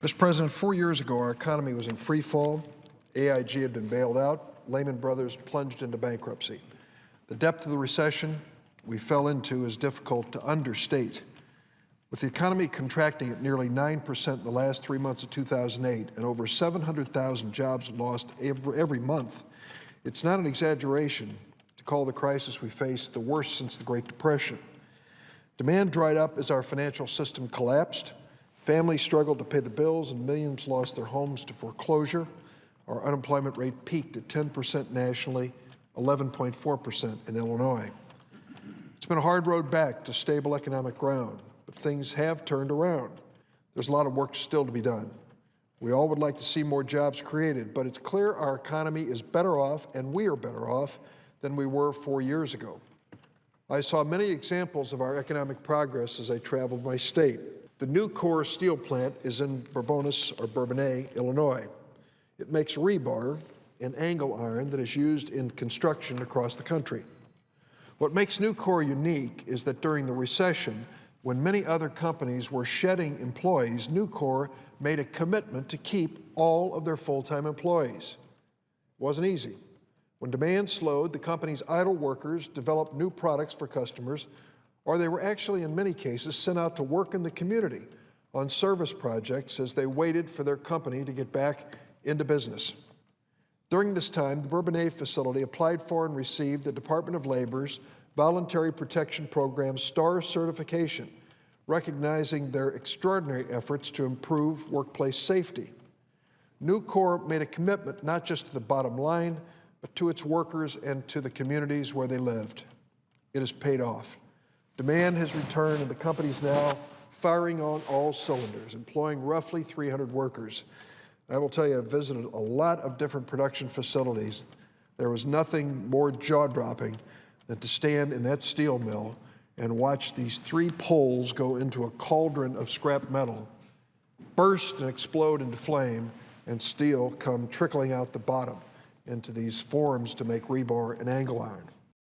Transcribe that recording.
Mr. President, 4 years ago, our economy was in free fall. AIG had been bailed out. Lehman Brothers plunged into bankruptcy. The depth of the recession we fell into is difficult to understate. With the economy contracting at nearly 9% in the last 3 months of 2008 and over 700,000 jobs lost every month, it's not an exaggeration to call the crisis we face the worst since the Great Depression. Demand dried up as our financial system collapsed. Families struggled to pay the bills and millions lost their homes to foreclosure. Our unemployment rate peaked at 10% nationally, 11.4% in Illinois. It's been a hard road back to stable economic ground, but things have turned around. There's a lot of work still to be done. We all would like to see more jobs created, but it's clear our economy is better off, and we are better off than we were 4 years ago. I saw many examples of our economic progress as I traveled my state. The Nucor Steel plant is in Bourbonnais, Illinois. It makes rebar and angle iron that is used in construction across the country. What makes Nucor unique is that during the recession, when many other companies were shedding employees, Nucor made a commitment to keep all of their full-time employees. It wasn't easy. When demand slowed, the company's idle workers developed new products for customers, or they were actually, in many cases, sent out to work in the community on service projects as they waited for their company to get back into business. During this time, the Bourbonnais facility applied for and received the Department of Labor's Voluntary Protection Program STAR certification, recognizing their extraordinary efforts to improve workplace safety. Nucor made a commitment not just to the bottom line, but to its workers and to the communities where they lived. It has paid off. Demand has returned, and the company's now firing on all cylinders, employing roughly 300 workers. I will tell you, I've visited a lot of different production facilities. There was nothing more jaw-dropping than to stand in that steel mill and watch these 3 poles go into a cauldron of scrap metal, burst and explode into flame, and steel come trickling out the bottom into these forms to make rebar and angle iron.